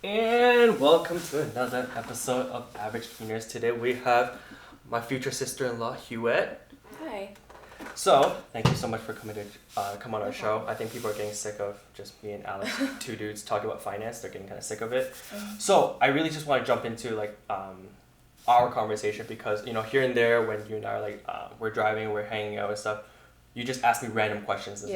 And welcome to another episode of Average Keeners. Today we have my future sister-in-law, Hewette. Hi. So, thank you so much for coming to come on our show. I think people are getting sick of just me and Alex, two dudes talking about finance. They're getting kind of sick of it. So, I really just want to jump into our conversation because here and there when you and I are we're driving, we're hanging out and stuff, you just ask me random questions. It's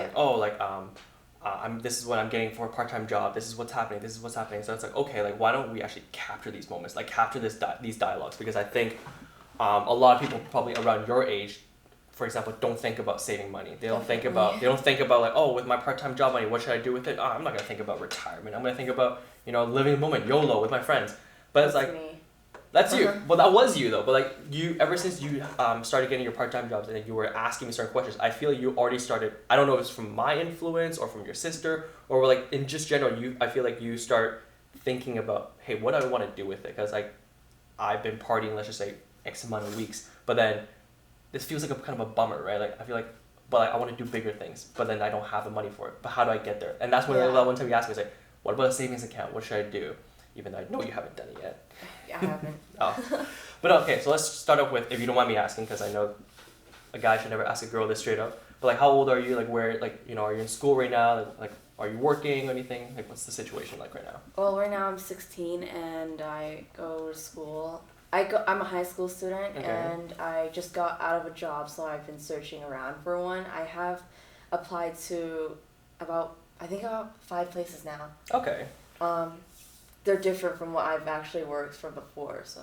this is what I'm getting for a part-time job. This is what's happening. This is what's happening. So it's like, okay, why don't we actually capture these moments, capture these dialogues? Because I think a lot of people probably around your age, for example, don't think about saving money. They don't think about with my part-time job money, what should I do with it? I'm not gonna think about retirement. I'm gonna think about living the moment, YOLO, with my friends. But That's me. That's you. Well, that was you though. But you, ever since you started getting your part-time jobs and you were asking me certain questions, I feel like you already started. I don't know if it's from my influence or from your sister or in just general. I feel like you start thinking about, hey, what do I want to do with it? Because I've been partying, let's just say X amount of weeks, but then this feels like a kind of a bummer, right? I feel like, but I want to do bigger things, but then I don't have the money for it. But how do I get there? And that's when that one time you asked me, what about a savings account? What should I do? Even though I know you haven't done it yet. I haven't. But okay, so let's start off with, if you don't mind me asking, because I know a guy should never ask a girl this straight up. But how old are you? Where are you in school right now? Are you working or anything? What's the situation like right now? Well, right now I'm 16 and I go to school. I'm a high school student and I just got out of a job, so I've been searching around for one. I have applied to about 5 places now. Okay. They're different from what I've actually worked for before. So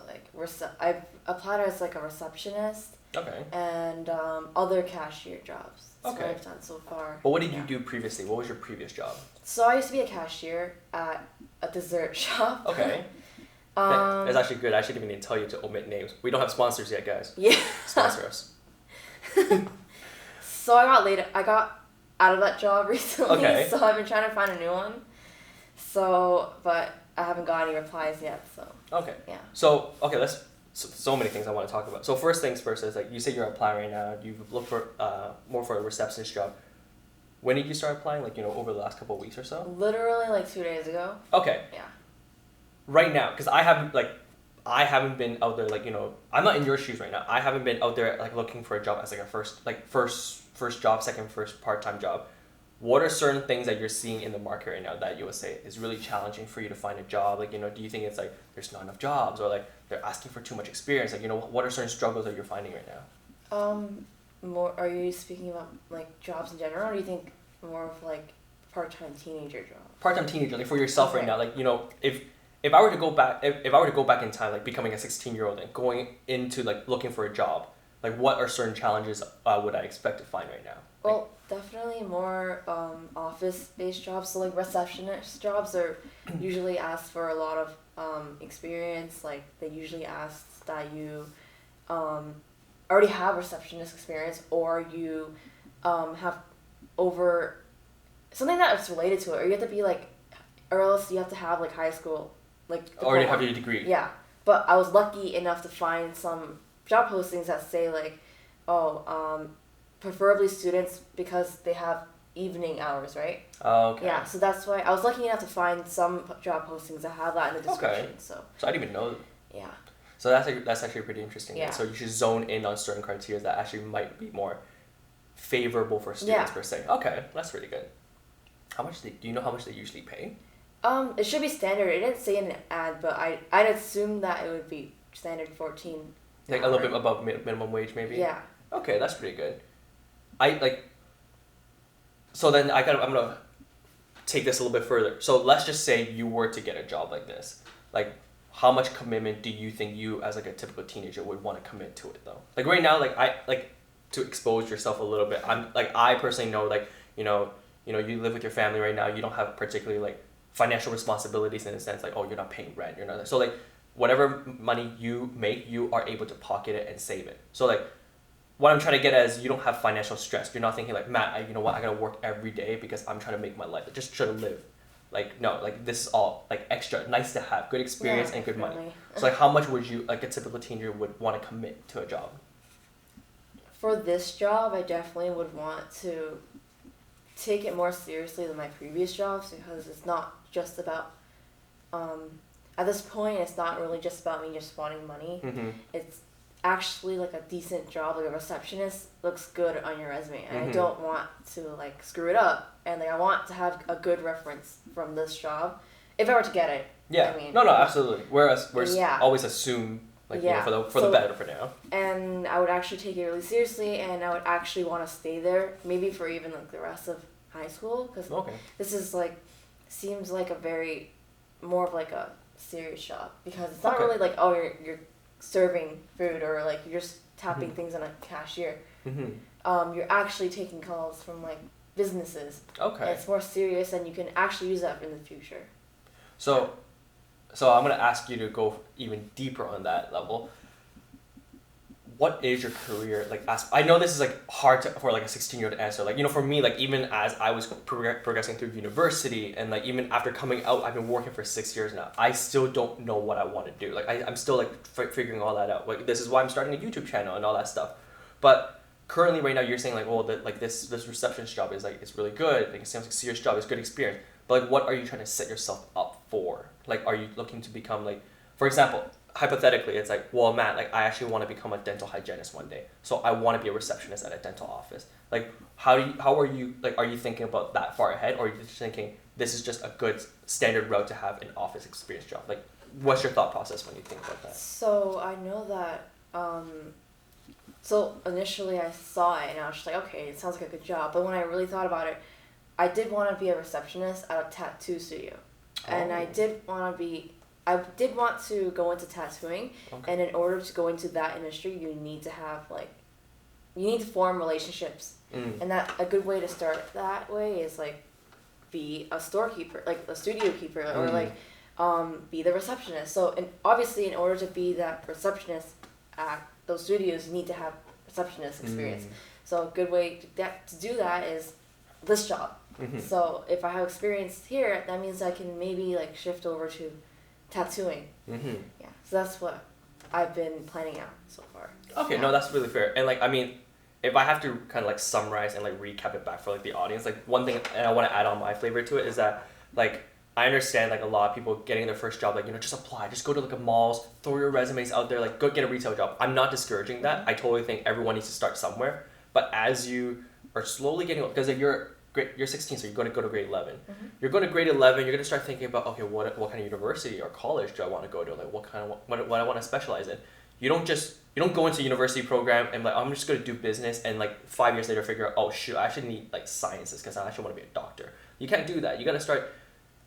I've applied as a receptionist. Okay. And other cashier jobs. That's what I've done so far. But what did you do previously? What was your previous job? So I used to be a cashier at a dessert shop. Okay. That's actually good. I shouldn't even need to tell you to omit names. We don't have sponsors yet, guys. Yeah. Sponsor us. So I got out of that job recently. Okay. So I've been trying to find a new one. So, but I haven't got any replies yet. So. Okay. Yeah. So so many things I want to talk about. So first things first is you say you're applying right now. You've looked for more for a receptionist job. When did you start applying? Over the last couple of weeks or so? Literally 2 days ago. Okay. Yeah. Right now, because I haven't been out there I'm not in your shoes right now. I haven't been out there looking for a job as a first job, first part-time job. What are certain things that you're seeing in the market right now that you would say is really challenging for you to find a job? Do you think it's there's not enough jobs or they're asking for too much experience? What are certain struggles that you're finding right now? More. Are you speaking about jobs in general, or do you think more of part-time teenager jobs? Part-time teenager, for yourself right now, if I were to go back, if I were to go back in time, becoming a 16-year-old and going into looking for a job, what are certain challenges would I expect to find right now? Well, definitely more office-based jobs. So receptionist jobs are usually asked for a lot of experience. They usually ask that you already have receptionist experience, or you have over something that's related to it, or you have to be or else you have to have high school already have your degree. Yeah, but I was lucky enough to find some job postings that say preferably students because they have evening hours, right? Oh, okay. Yeah, so that's why I was lucky enough to find some job postings that have that in the description. Okay. So I didn't even know. Yeah. So that's actually pretty interesting. Yeah. So you should zone in on certain criteria that actually might be more favorable for students per se. Okay, that's really good. Do you know how much they usually pay? It should be standard. It didn't say in the ad, but I'd assume that it would be standard 14. A little bit above minimum wage, maybe. Yeah. Okay, that's pretty good. So then I'm gonna take this a little bit further. So let's just say you were to get a job like this. How much commitment do you think you as a typical teenager would want to commit to it though? Right now, to expose yourself a little bit. I personally know you live with your family right now. You don't have particularly financial responsibilities in a sense you're not paying rent. You're not so whatever money you make, you are able to pocket it and save it. So what I'm trying to get at is you don't have financial stress. You're not thinking Matt, I gotta work every day because I'm trying to make my life. Just try to live. No, this is all extra, nice to have, good experience and good money. So how much would you a typical teenager would want to commit to a job? For this job, I definitely would want to take it more seriously than my previous jobs because it's not just about at this point, it's not really just about me just wanting money. Mm-hmm. It's actually like a decent job, like a receptionist looks good on your resume, and I Mm-hmm. don't want to like screw it up, and like I want to have a good reference from this job if I were to get it. Yeah. I mean, No, absolutely. Whereas we're Yeah. always assume like you know, Yeah. for the So- better for now. and I would actually take it really seriously, and I would actually want to stay there, maybe for even like the rest of high school, because Okay. this is like seems like a very more of like a serious job, because it's not Okay. really like, oh, you're serving food, or like you're just tapping things on a cashier. Mm-hmm. You're actually taking calls from like businesses. And Okay. it's more serious, and you can actually use that in the future. So I'm gonna ask you to go even deeper on that level. What is your career like? I know this is like hard for like a 16-year-old to answer. Like, you know, for me, like even as I was progressing through university, and like even after coming out, I've been working for 6 years now. I still don't know what I want to do. Like I'm still like figuring all that out. Like this is why I'm starting a YouTube channel and all that stuff. But currently, right now, you're saying like, well, that like this receptionist job is like it's really good. Like it sounds like a serious job. It's good experience. But like, what are you trying to set yourself up for? Like, are you looking to become like, for example, hypothetically, it's like, well, Matt, like I actually want to become a dental hygienist one day, so I want to be a receptionist at a dental office. Like, how are you like? Are you thinking about that far ahead, or are you just thinking this is just a good standard route to have an office experience job? Like, what's your thought process when you think about that? So I know that. So initially I saw it and I was just like, okay, it sounds like a good job. But when I really thought about it, I did want to be a receptionist at a tattoo studio, and I did want to go into tattooing. Okay. And in order to go into that industry, you need to form relationships. And that a good way to start that way is like be a storekeeper, like a studio keeper, or like be the receptionist. So, and obviously, in order to be that receptionist at those studios, you need to have receptionist experience. So a good way to do that is this job. Mm-hmm. So if I have experience here, that means I can maybe like shift over to tattooing. Mm-hmm. Yeah, so that's what I've been planning out so far. Okay, Yeah. no, that's really fair. And like, I mean, if I have to kind of like summarize and like recap it back for like the audience, like one thing, and I want to add on my flavor to it, is that like I understand like a lot of people getting their first job, like, you know, just apply, just go to like a malls, throw your resumes out there, like go get a retail job. I'm not discouraging that. I totally think everyone needs to start somewhere. But as you are slowly getting, because if you're 16, so you're going to go to grade 11. Mm-hmm. You're going to grade 11, you're going to start thinking about, okay, what kind of university or college do I want to go to? Like what I want to specialize in. You don't go into a university program and like, I'm just going to do business, and like 5 years later figure out, oh shoot, I actually need like sciences because I actually want to be a doctor. You can't do that. You got to start,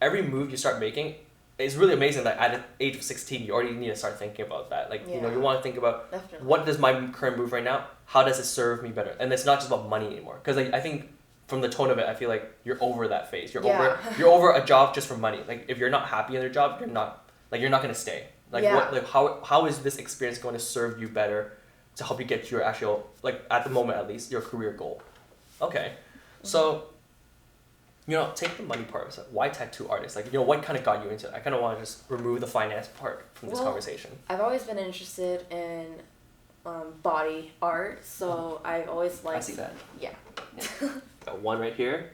every move you start making, it's really amazing that at the age of 16, you already need to start thinking about that. Like, you know, you want to think about, Definitely. what does my current move right now, how does it serve me better? And it's not just about money anymore. Because like, I think from the tone of it, I feel like you're over that phase. You're over a job just for money. Like if you're not happy in your job, you're not gonna stay. Like how is this experience going to serve you better to help you get to your actual, like at the moment at least, your career goal? Okay. So, you know, take the money part. So why tattoo artists? Like, you know, what kind of got you into it? I kind of want to just remove the finance part from this conversation. I've always been interested in body art, so I've always liked. I see that. Yeah. Got one right here.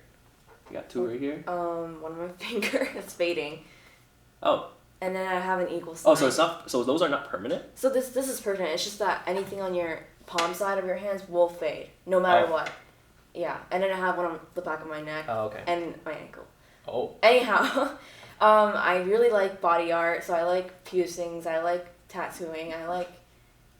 You got two right here. One of my finger is fading. Oh. And then I have an equal sign. Oh, so it's not. So those are not permanent. So this is permanent. It's just that anything on your palm side of your hands will fade, no matter what. Yeah, and then I have one on the back of my neck. Oh, okay. And my ankle. Oh. Anyhow, I really like body art, so I like piercings, I like tattooing, I like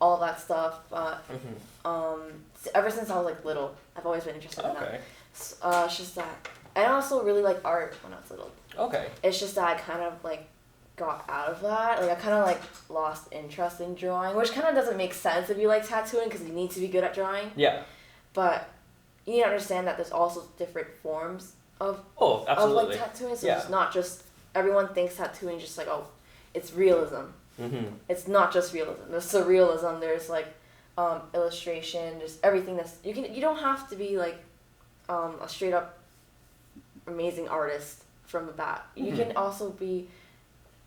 all that stuff. Ever since I was like little, I've always been interested in that. It's just that, and I also really like art when I was little. Okay. It's just that I kind of like got out of that. Like I kind of like lost interest in drawing, which kind of doesn't make sense if you like tattooing because you need to be good at drawing. Yeah. But you need to understand that there's also different forms of absolutely. of like tattooing. So it's not just, everyone thinks tattooing just like, oh, it's realism. Mm-hmm. It's not just realism. There's surrealism. There's like illustration. There's everything that's you don't have to be like a straight up amazing artist from the bat. You can also be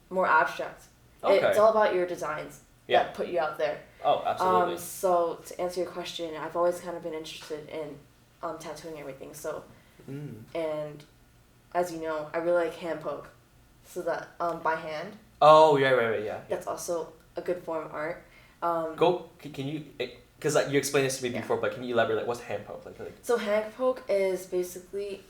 more abstract. Okay. It's all about your designs that put you out there. Oh, absolutely. So to answer your question, I've always kind of been interested in tattooing everything. So, and as you know, I really like hand poke. so that by hand. Oh, yeah, right, yeah. That's also a good form of art. Can you, because like, you explained this to me Yeah. before, but can you elaborate, like, what's hand poke? Like, So hand poke is basically,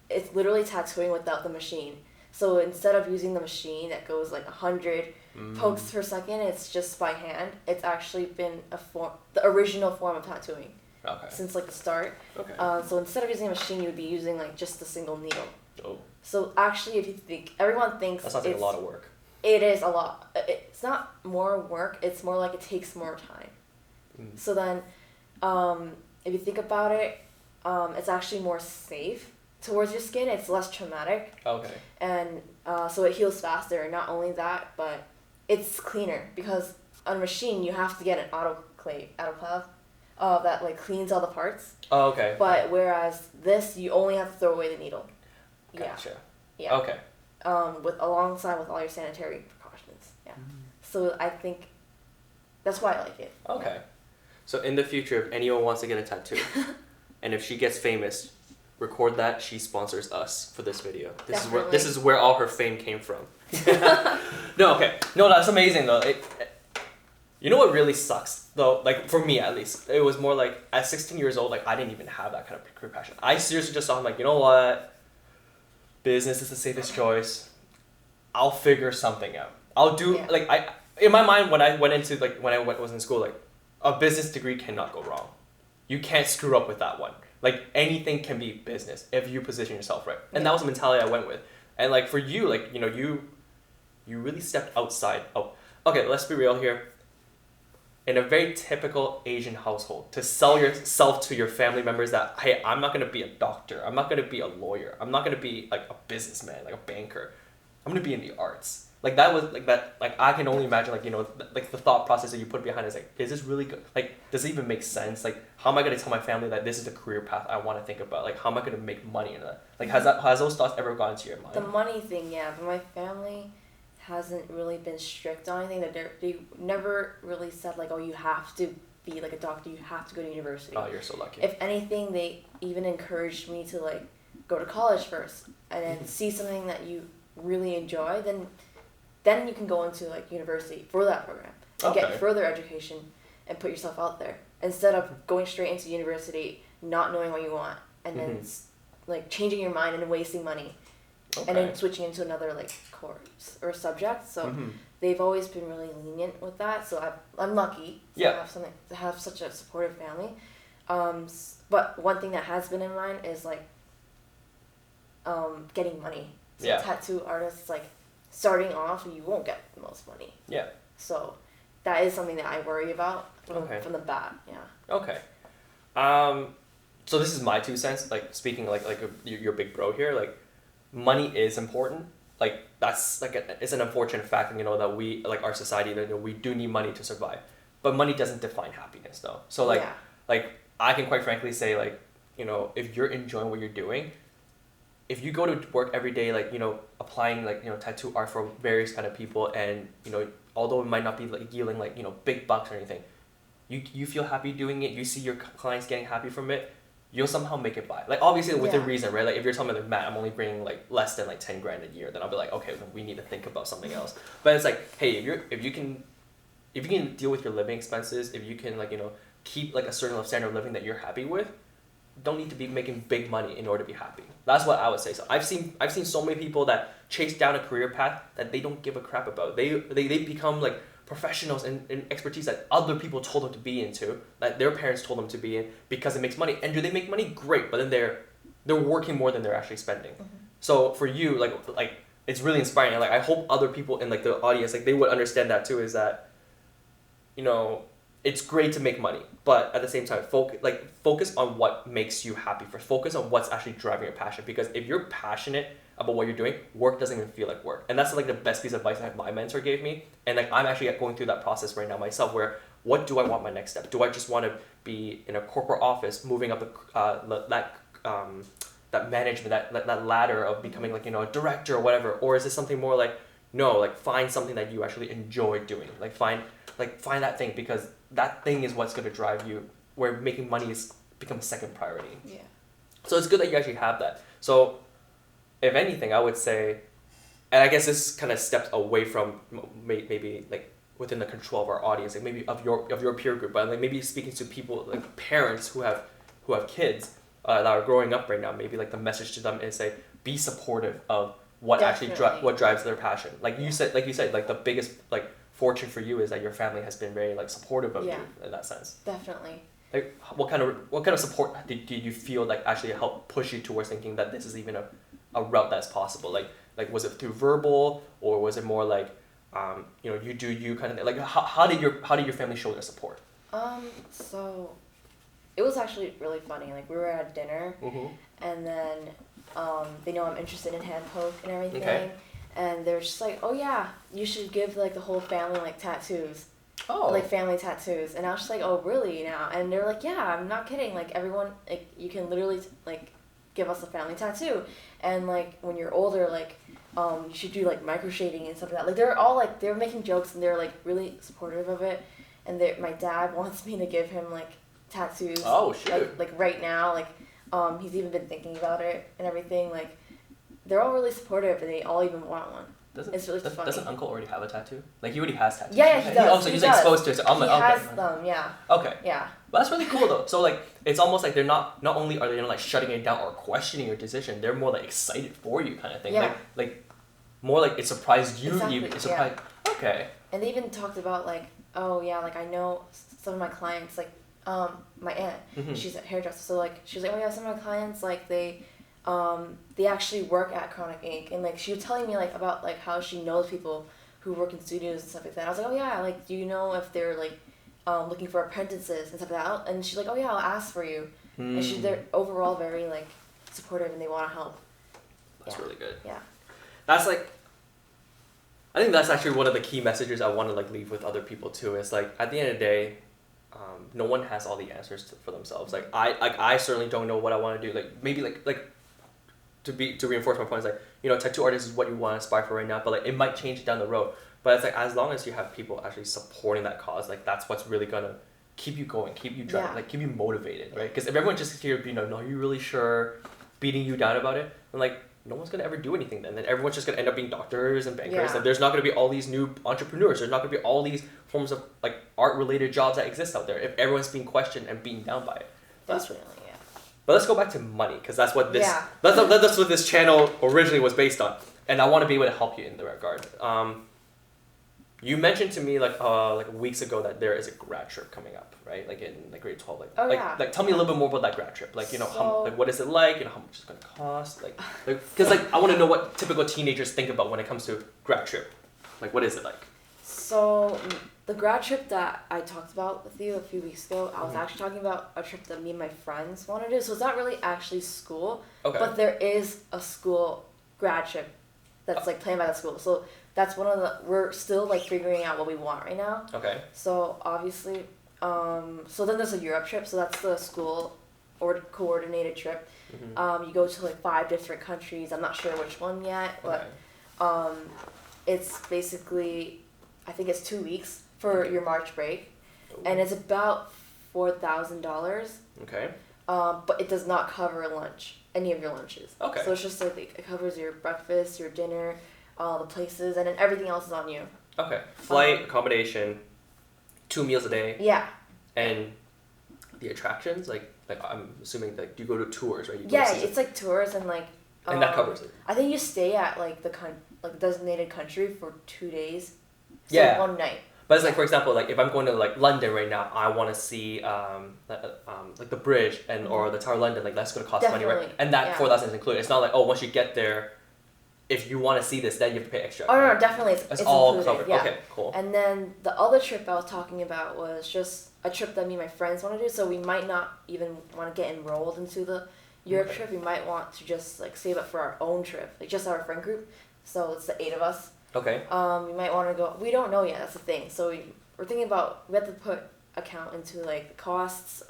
it's literally tattooing without the machine. So instead of using the machine that goes like 100 pokes per second, it's just by hand. It's actually been the original form of tattooing okay. since like the start. Okay. So instead of using a machine, you would be using like just a single needle. Oh. So actually, if you think, everyone thinks That sounds like a lot of work. It is a lot. It's not more work. It's more like it takes more time. So then, if you think about it, it's actually more safe towards your skin. It's less traumatic. Okay. And so it heals faster. Not only that, but it's cleaner because on a machine you have to get an autoclave that like cleans all the parts. Oh, okay. But whereas this, you only have to throw away the needle. Gotcha. Yeah. Okay. Alongside with all your sanitary precautions. Yeah. So I think that's why I like it. Okay. So in the future, if anyone wants to get a tattoo, and if she gets famous, record that she sponsors us for this video. This is where all her fame came from. No, okay. No, that's amazing though. You know what really sucks though? Like for me at least, it was more like at 16 years old, like I didn't even have that kind of career passion. I seriously just thought, I'm like, you know what? Business is the safest choice. I'll figure something out. I'll do like in my mind when I went into like when I was in school, like a business degree cannot go wrong. You can't screw up with that one. Like anything can be business if you position yourself right. And that was the mentality I went with. And like for you, like, you know, you really stepped outside. Oh, okay, let's be real here. In a very typical Asian household, to sell yourself to your family members that, hey, I'm not going to be a doctor. I'm not going to be a lawyer. I'm not going to be like a businessman, like a banker. I'm going to be in the arts. Like that was like that, like I can only imagine, like, you know, like the thought process that you put behind it is like, is this really good? Like, does it even make sense? Like, how am I going to tell my family that this is the career path I want to think about? Like, how am I going to make money in that? Like, has those thoughts ever gone into your mind? The money thing, yeah, but my family hasn't really been strict on anything. That they never really said like, oh, you have to be like a doctor, you have to go to university. Oh, you're so lucky. If anything, they even encouraged me to like go to college first and then see something that you really enjoy, then you can go into like university for that program and get further education and put yourself out there instead of going straight into university, not knowing what you want, and then like changing your mind and wasting money. And then switching into another like course or subject. So they've always been really lenient with that. So I'm lucky to have such a supportive family. But one thing that has been in mind is like getting money. So tattoo artists, like starting off, you won't get the most money. Yeah. So that is something that I worry about from the bat. Yeah. Okay. So this is my 2 cents. Like speaking like your big bro here, like. Money is important. Like that's like it's an unfortunate fact, you know, that we like our society that, you know, we do need money to survive, but money doesn't define happiness though. So like I can quite frankly say, like, you know, if you're enjoying what you're doing, if you go to work every day, like, you know, applying like, you know, tattoo art for various kind of people, and, you know, although it might not be like yielding like, you know, big bucks or anything, you feel happy doing it, you see your clients getting happy from it, you'll somehow make it by. Like obviously within reason, right? Like if you're telling me like, Matt, I'm only bringing like less than like 10 grand a year, then I'll be like, okay, then we need to think about something else. But it's like, hey, if you can deal with your living expenses, if you can, like, you know, keep like a certain standard of living that you're happy with, don't need to be making big money in order to be happy. That's what I would say. So I've seen so many people that chase down a career path that they don't give a crap about. They become like professionals and expertise that other people told them to be into, that their parents told them to be in, because it makes money. And do they make money? Great, but then they're working more than they're actually spending. So for you, like it's really inspiring. And like I hope other people in like the audience, like they would understand that too, is that, you know, it's great to make money, but at the same time, focus on what makes you happy first. Focus on what's actually driving your passion, because if you're passionate about what you're doing, work doesn't even feel like work. And that's like the best piece of advice that my mentor gave me. And like I'm actually going through that process right now myself, where what do I want my next step? Do I just want to be in a corporate office, moving up that management, that ladder of becoming like, you know, a director or whatever? Or is this something more like, no, like find something that you actually enjoy doing. Like find that thing, because that thing is what's going to drive you, where making money is becomes second priority. So it's good that you actually have that. So if anything, I would say and I guess this kind of steps away from maybe like within the control of our audience, like maybe of your peer group, but like maybe speaking to people like parents who have kids that are growing up right now. Maybe like the message to them is say be supportive of what Definitely. actually what drives their passion. Like you said, like the biggest like fortune for you is that your family has been very like supportive of you in that sense. Definitely. Like what kind of support did you feel like actually helped push you towards thinking that this is even a route that's possible? Like was it through verbal, or was it more like you do you kind of thing? Like how did your family show their support? So it was actually really funny. Like we were at dinner, and then they know I'm interested in hand poke and everything. Okay. And they're just like, oh yeah, you should give like the whole family like tattoos. Oh. Like family tattoos. And I was just like, oh really now? And they're like, yeah, I'm not kidding. Like everyone, like you can literally like give us a family tattoo. And like when you're older, like you should do like micro shading and stuff like that. Like they're all like, they're making jokes and they're like really supportive of it. And my dad wants me to give him like tattoos. Oh shoot. Like right now, like he's even been thinking about it and everything. Like they're all really supportive and they all even want one. It's really funny. Doesn't Uncle already have a tattoo? Like he already has tattoos. Yeah, he does. So he's exposed to it. So I'm he like, has okay. them, yeah. Okay. Yeah. Well, that's really cool though. So like it's almost like they're not only are they like shutting it down or questioning your decision, they're more like excited for you kind of thing. Yeah. Like more like it surprised you. Exactly, It surprised. yeah. Okay. And they even talked about like, oh yeah, like I know some of my clients, like my aunt, she's a hairdresser, so like she's like, oh yeah, some of my clients like they actually work at Chronic Ink, and like she was telling me like about like how she knows people who work in studios and stuff like that. And I was like, oh yeah, like do you know if they're like looking for apprentices and stuff like that? And she's like, oh yeah, I'll ask for you. And they're overall very like supportive and they want to help. That's really good. Yeah. That's like, I think that's actually one of the key messages I want to like leave with other people too. Is like at the end of the day, no one has all the answers for themselves. Like I certainly don't know what I want to do. Like maybe like to reinforce my point is like tattoo artist is what you want to aspire for right now, but like it might change down the road. But it's like as long as you have people actually supporting that cause, like that's what's really gonna keep you going, keep you driving, like keep you motivated, right? Because if everyone just here, no, are you really sure, beating you down about it, then like no one's gonna ever do anything then. Then everyone's just gonna end up being doctors and bankers. Yeah. Like there's not gonna be all these new entrepreneurs. There's not gonna be all these forms of like art related jobs that exist out there if everyone's being questioned and beaten down by it. Definitely, yeah. But let's go back to money, because that's what this that's what this channel originally was based on, and I want to be able to help you in the regard. You mentioned to me like weeks ago that there is a grad trip coming up, right? Like in like grade 12. Like tell me a little bit more about that grad trip. Like how like what is it like? How much it's gonna cost? Like because I want to know what typical teenagers think about when it comes to grad trip. Like what is it like? So the grad trip that I talked about with you a few weeks ago, I was actually talking about a trip that me and my friends wanted to do. So it's not really actually school, but there is a school grad trip that's like planned by the school. So that's we're still like figuring out what we want right now. Okay. So obviously, so then there's a Europe trip. So that's the school or coordinated trip. You go to like 5 different countries. I'm not sure which one yet, but it's basically, I think it's 2 weeks for your March break, and it's about $4,000. Okay. But it does not cover lunch, any of your lunches. Okay. So it's just like it covers your breakfast, your dinner, the places, and then everything else is on you. Okay. Flight, accommodation, 2 meals a day. Yeah. And the attractions, like I'm assuming like you go to tours, right? It's like tours and like. And that covers it. I think you stay at like the designated country for 2 days. So Yeah. One night. But it's like, for example, like if I'm going to like London right now, I want to see like the bridge or the Tower of London. Like that's going to cost money, right? And that 4,000 is included. It's not like, oh, once you get there, if you want to see this, then you have to pay extra. Oh no, definitely, it's all included, covered. Yeah. Okay, cool. And then the other trip I was talking about was just a trip that me and my friends want to do. So we might not even want to get enrolled into the Europe trip. We might want to just like save up for our own trip, like just our friend group. So it's the 8 of us. Okay. We might want to go. We don't know yet. That's the thing. So we're thinking about. We have to put account into like costs,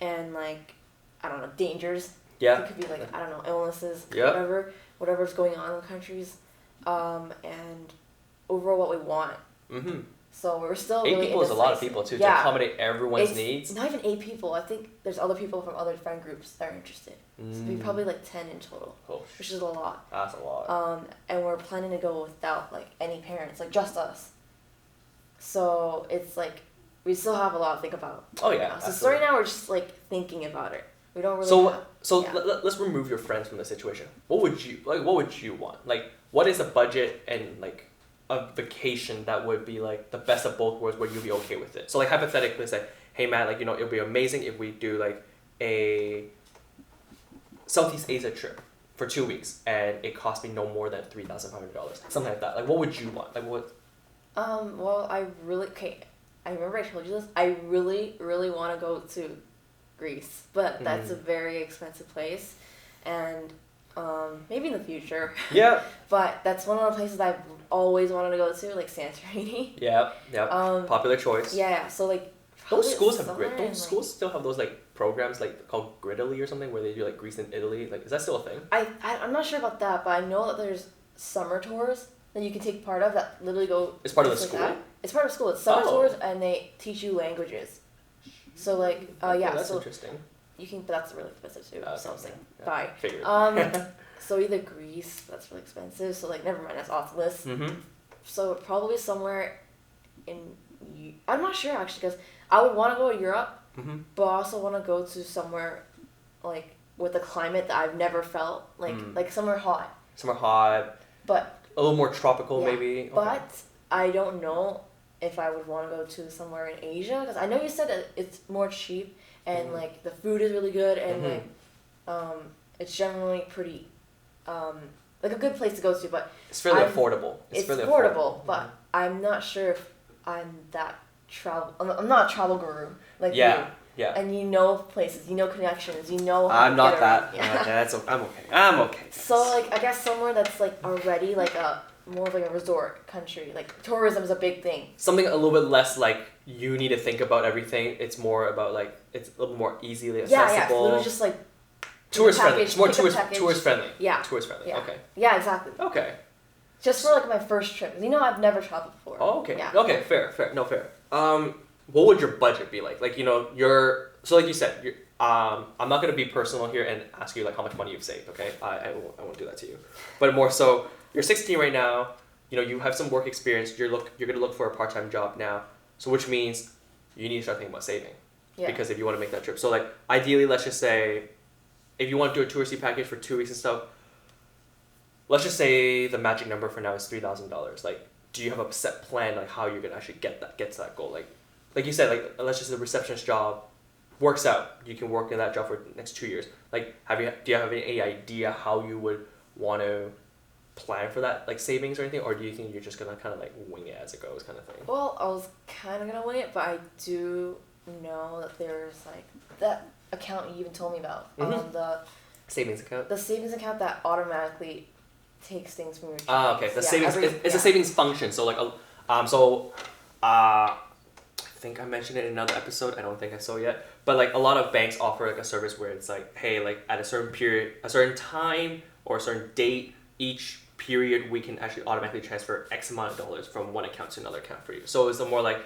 and like I don't know, dangers. Yeah. It could be like I don't know, illnesses. Yeah. Whatever's going on in the countries, and overall what we want. So we're still Eight really people is a lot of indecisive. people too to Yeah. accommodate everyone's It's needs. not even 8 people. I think there's other people from other friend groups that are interested. So we probably like 10 in total, Oh, which is a lot. that's a lot. And we're planning to go without like any parents, like just us. So it's like we still have a lot to think about. Oh yeah. So absolutely. right now we're just like thinking about it. We don't really. So have, so yeah. let's remove your friends from the situation. What would you like? What would you want? Like, what is a budget and like a vacation that would be like the best of both worlds where you'd be okay with it? So like hypothetically, say, hey Matt, like it'd be amazing if we do like a Southeast Asia trip for 2 weeks and it cost me no more than $3,500, something like that. Like, what would you want? Like what? Well, I remember I told you this. I really, really want to go to Greece, but that's a very expensive place, and maybe in the future. Yeah. But that's one of the places I've always wanted to go to, like Santorini. Yeah. Yeah. Popular choice. Yeah. So like. Don't probably schools have somewhere grid? Don't in, schools still have those like programs like called Gridily or something where they do like Greece and Italy? Like, is that still a thing? I'm not sure about that, but I know that there's summer tours that you can take part of that literally go. It's part of the like school? that. It's part of school. It's summer Oh. tours, and they teach you languages. So like, Okay, yeah. that's So interesting. you can, but that's really expensive too. So I was like, Yeah, bye. figured. So either Greece, that's really expensive. So like, never mind, that's off the list. Mm-hmm. So probably somewhere in, I'm not sure actually, because I would want to go to Europe, Mm-hmm. but I also want to go to somewhere like with a climate that I've never felt, like somewhere hot. Somewhere hot, But a little more tropical yeah, maybe. Okay. but I don't know if I would want to go to somewhere in Asia, because I know you said that it's more cheap and like the food is really good and like it's generally pretty like a good place to go to, but it's fairly affordable. It's fairly affordable, but Mhm. I'm not sure if I'm that I'm not a travel guru like Yeah. you. Yeah. And you know places, you know connections, you know how I'm to not get that. around. Yeah. That's okay. I'm okay. I'm okay. guys. So like I guess somewhere that's like already like a more of like a resort country. Like tourism is a big thing. Something a little bit less like you need to think about everything. It's more about like it's a little more easily accessible. Yeah, it's literally just like tourist friendly. package, It's more pick a tourist package. friendly. Yeah. Tourist friendly. Yeah. Okay. Yeah, exactly. Okay. Just for like my first trip. 'Cause you know I've never traveled before. Oh, okay. Yeah. Okay. Fair. No, fair. What would your budget be like? Like, so like you said, I'm not gonna be personal here and ask you like how much money you've saved. Okay. I won't do that to you. But more so, you're 16 right now. You have some work experience. You're gonna look for a part-time job now. So which means you need to start thinking about saving. Yeah. Because if you want to make that trip, so like ideally, let's just say, if you want to do a touristy package for 2 weeks and stuff, let's just say the magic number for now is $3,000. Like, do you have a set plan like how you're gonna actually get to that goal? Like you said, like let's just say the receptionist job works out. You can work in that job for the next 2 years. Like, do you have any idea how you would want to plan for that, like savings or anything, or do you think you're just gonna kind of like wing it as it goes, kind of thing? Well, I was kind of gonna wing it, but I do know that there's like that account you even told me about. The Savings account. the savings account that automatically takes things from your checks. Ah, okay. The savings. It's a yeah. savings function. So like, I think I mentioned it in another episode. I don't think I saw yet. But like a lot of banks offer like a service where it's like, hey, like at a certain period, a certain time or a certain date, each period we can actually automatically transfer X amount of dollars from one account to another account for you. So it's more like,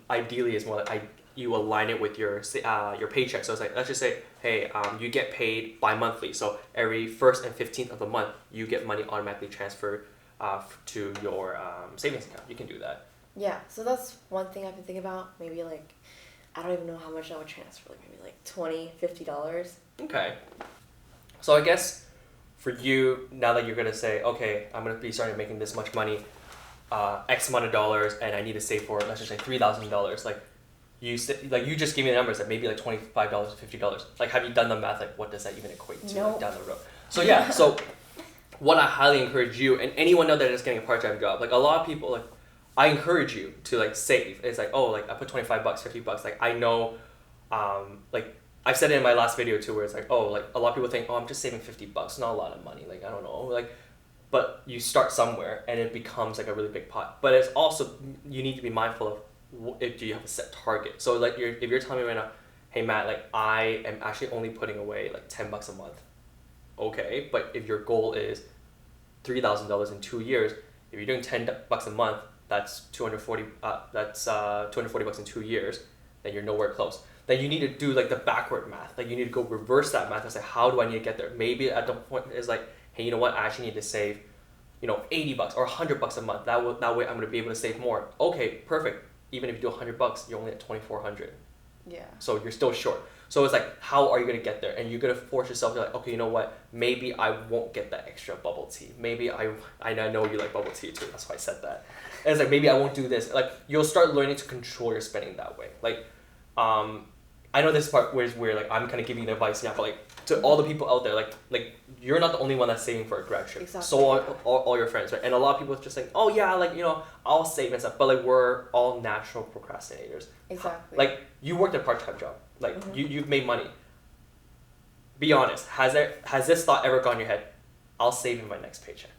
ideally it's more like you align it with your paycheck. So it's like, let's just say, hey, you get paid bi-monthly. So every 1st and 15th of the month, you get money automatically transferred to your savings account. You can do that. Yeah, so that's one thing I've been thinking about. Maybe like, I don't even know how much I would transfer. Like maybe like $20-$50. Okay. So I guess for you, now that you're gonna say, okay, I'm gonna be starting making this much money, X amount of dollars, and I need to save for, let's just say $3,000. Like you just gave me the numbers that maybe like $25 or $50. Like, have you done the math? Like, what does that even equate to like, down the road? So yeah, so what I highly encourage you and anyone out there that's getting a part-time job, like a lot of people, like I encourage you to like save. It's like, oh, like I put $25, $50. Like I know, like I've said it in my last video too, where it's like, oh, like a lot of people think, oh, I'm just saving $50, not a lot of money. Like I don't know, like, but you start somewhere and it becomes like a really big pot. But it's also, you need to be mindful of do you have a set target. So like if you're telling me right now, hey Matt, like I am actually only putting away like $10 a month. Okay, but if your goal is $3,000 in 2 years, if you're doing $10 a month that's 240. That's 240 bucks in 2 years. Then you're nowhere close. Then you need to do like the backward math. Like you need to go reverse that math and say, how do I need to get there? Maybe at the point is like, hey, you know what? I actually need to save, 80 bucks or 100 bucks a month. That way I'm gonna be able to save more. Okay, perfect. Even if you do 100 bucks, you're only at 2,400. Yeah. So you're still short. So it's like, how are you gonna get there? And you're gonna force yourself to like, okay, you know what? Maybe I won't get that extra bubble tea. Maybe I know you like bubble tea too. That's why I said that. And it's like, maybe I won't do this. Like you'll start learning to control your spending that way. Like, I know this part where like I'm kind of giving you advice now, but like to all the people out there, like you're not the only one that's saving for a grad trip. Exactly. So are all your friends, right? And a lot of people just think, oh yeah, like I'll save and stuff. But like we're all natural procrastinators. Exactly. Like you worked a part-time job. Like you've made money. Be honest. Has this thought ever gone in your head? I'll save in my next paycheck.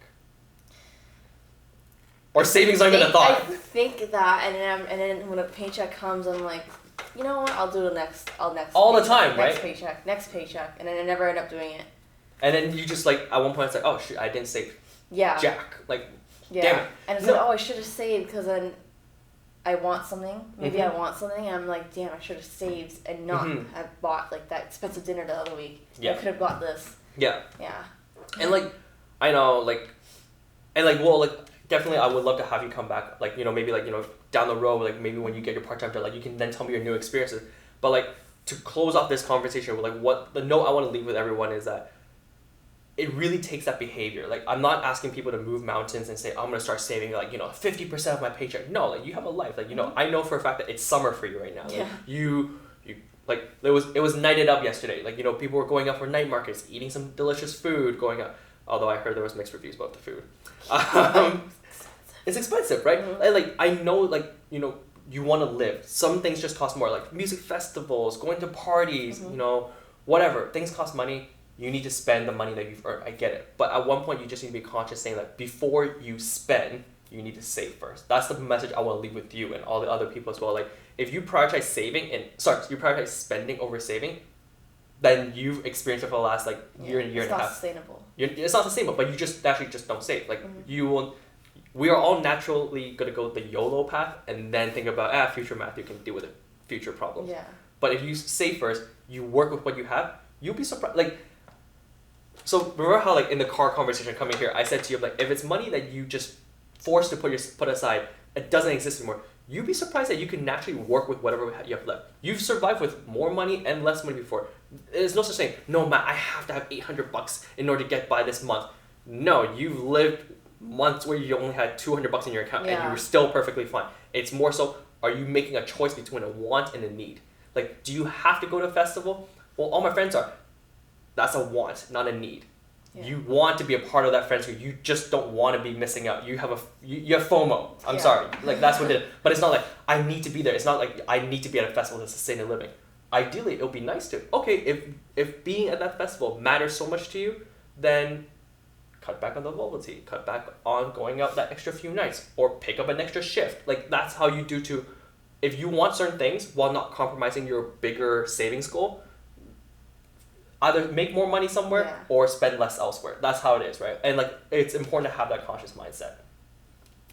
Or savings not even a thought. I think that, and then when a paycheck comes, I'm like, you know what? I'll do the next. All paycheck, the time, right? Next paycheck, and then I never end up doing it. And then you just like at one point it's like, oh shoot, I didn't save. Yeah. Jack, like, yeah. damn it. And it's like, oh, I should have saved because then I want something. Maybe I want something, and I'm like, damn, I should have saved and not have bought like that expensive dinner the other week. Yeah. I could have bought this. Yeah. Yeah. And like, I know, like, and like, well, like, definitely I would love to have you come back, like, maybe like, down the road, like maybe when you get your part-time job, like you can then tell me your new experiences. But like, to close off this conversation with like what the note I want to leave with everyone is that it really takes that behavior. Like I'm not asking people to move mountains and say, I'm going to start saving like, 50% of my paycheck. No, like you have a life. Like, I know for a fact that it's summer for you right now. Like, Yeah. you like it was nighted up yesterday. Like, people were going out for night markets, eating some delicious food, going out. Although I heard there was mixed reviews about the food. It's expensive, right? Mm-hmm. Like I know, like, you want to live. Some things just cost more, like music festivals, going to parties, whatever. Things cost money. You need to spend the money that you've earned. I get it. But at one point, you just need to be conscious saying that before you spend, you need to save first. That's the message I want to leave with you and all the other people as well. Like, if you prioritize you prioritize spending over saving, then you've experienced it for the last, like, year and a half. It's not sustainable. It's not sustainable, but you just actually just don't save. Like, we are all naturally going to go the YOLO path and then think about, future math, you can deal with it, future problems. Yeah. But if you save first, you work with what you have, you'll be surprised. Like, so remember how, like, in the car conversation coming here, I said to you, like, if it's money that you just forced to put aside, it doesn't exist anymore, you'd be surprised that you can naturally work with whatever you have left. You've survived with more money and less money before. There's no such thing, no, Matt, I have to have $800 in order to get by this month. No, you've lived months where you only had $200 in your account and you were still perfectly fine. It's more so, are you making a choice between a want and a need? Like, do you have to go to a festival? Well, all my friends are. That's a want, not a need. Yeah. You want to be a part of that friends group. You just don't want to be missing out. You have you have FOMO. I'm sorry. Like, that's what it is. But it's not like I need to be there. It's not like I need to be at a festival to sustain a living. Ideally, it would be nice to. Okay, if being at that festival matters so much to you, then cut back on the bubble tea. Cut back on going out that extra few nights. Or pick up an extra shift. Like, that's how you do to... If you want certain things while not compromising your bigger savings goal, either make more money somewhere or spend less elsewhere. That's how it is, right? And like, it's important to have that conscious mindset.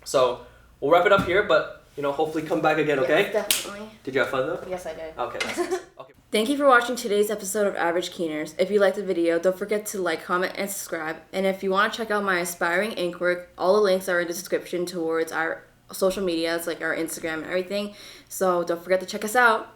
So we'll wrap it up here, but hopefully come back again, okay? Yes, definitely. Did you have fun though? Yes, I did. Okay, that's awesome. Okay. Thank you for watching today's episode of Average Keeners. If you liked the video, don't forget to like, comment, and subscribe. And if you want to check out my aspiring ink work, all the links are in the description towards our social medias, like our Instagram and everything. So don't forget to check us out.